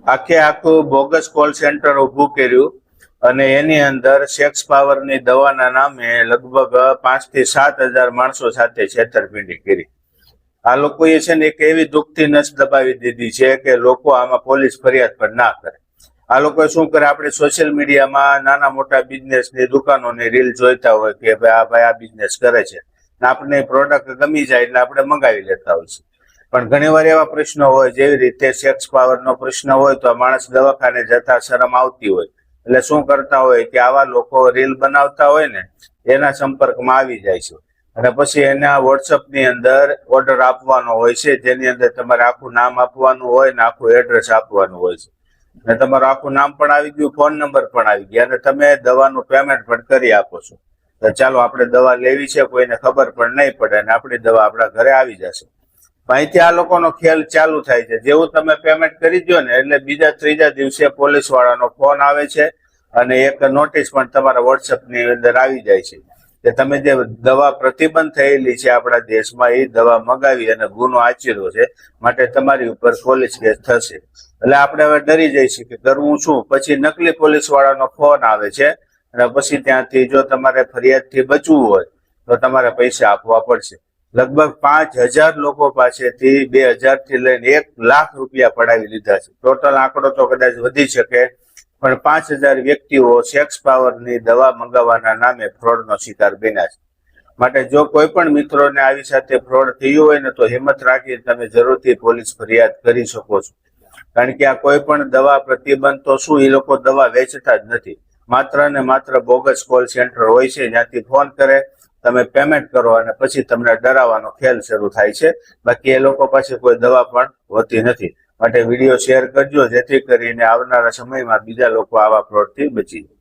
આખે આખું bogus call centre ઊભું કર્યું અને એની અંદર સેક્સ પાવરની દવાના નામે લગભગ 5 થી 7 હજાર માણસો સાથે છેતરપિંડી કરી. આ લોકોએ છે ને એક એવી દુઃખથી નસ દબાવી દીધી છે કે લોકો આમાં પોલીસ ફરિયાદ પણ ના કરે. આ લોકો શું કરે, આપણે સોશિયલ મીડિયામાં નાના મોટા બિઝનેસની દુકાનોની રીલ જોઈતા હોય કે ભાઈ આ બિઝનેસ કરે છે, આપણને પ્રોડક્ટ ગમી જાય એટલે આપણે મંગાવી લેતા હોય છે. પણ ઘણીવાર એવા પ્રશ્નો હોય, જેવી રીતે સેક્સ પાવરનો પ્રશ્ન હોય તો માણસ દવાખાને જતા શરમ આવતી હોય, એટલે શું કરતા હોય કે આવા લોકો રીલ બનાવતા હોય ને એના સંપર્કમાં આવી જાય છે અને પછી એના વોટ્સઅપની અંદર ઓર્ડર આપવાનો હોય છે, જેની અંદર તમારે આખું નામ આપવાનું હોય ને આખું એડ્રેસ આપવાનું હોય છે અને તમારું આખું નામ પણ આવી ગયું, ફોન નંબર પણ આવી ગયા અને તમે દવાનું પેમેન્ટ પણ કરી આપો છો. તો ચાલો આપણે દવા લેવી છે, કોઈને ખબર પણ નહીં પડે અને આપણી દવા આપણા ઘરે આવી જશે. અહીંથી આ લોકોનો ખેલ ચાલુ થાય છે. જેવું તમે પેમેન્ટ કરી દો ને એટલે બીજા ત્રીજા દિવસે પોલીસ વાળાનો ફોન આવે છે અને એક નોટિસ પણ તમારા વોટ્સઅપની અંદર આવી જાય છે કે તમે જે દવા પ્રતિબંધ થયેલી છે આપણા દેશમાં, એ દવા મગાવી અને ગુનો આચર્યો છે, માટે તમારી ઉપર પોલીસ કેસ થશે. એટલે આપણે હવે ડરી જઈશું કે કરવું શું. પછી નકલી પોલીસ વાળાનો ફોન આવે છે અને પછી ત્યાંથી જો તમારે ફરિયાદથી બચવું હોય તો તમારે પૈસા આપવા પડશે. લગભગ 5,000 લોકો પાસેથી 2,000 થી લઈને 1 લાખ રૂપિયા પડાવી લીધા છે. ટોટલ આંકડો તો કદાચ વધી શકે, પણ 5,000 વ્યક્તિઓ સેક્સ પાવરની દવા મંગાવવાના નામે ફ્રોડનો શિકાર બન્યા છે. માટે જો કોઈ પણ મિત્રોને આવી સાથે ફ્રોડ થયું હોય ને તો હિંમત રાખીને તમે જરૂરથી પોલીસ ફરિયાદ કરી શકો છો. કારણ કે આ કોઈ પણ દવા પ્રતિબંધ તો શું, એ લોકો દવા વેચતા જ નથી. માત્ર ને માત્ર બોગસ કોલ સેન્ટર હોય છે, જ્યાંથી ફોન કરે, તમે પેમેન્ટ કરો અને પછી તમને ડરાવવાનો ખેલ શરૂ થાય છે. બાકી એ લોકો પાસે કોઈ દવા પણ હોતી નથી. માટે વિડીયો શેર કરજો, જેથી કરીને આવનારા સમયમાં બીજા લોકો આવા ફ્રોડથી બચી જાય.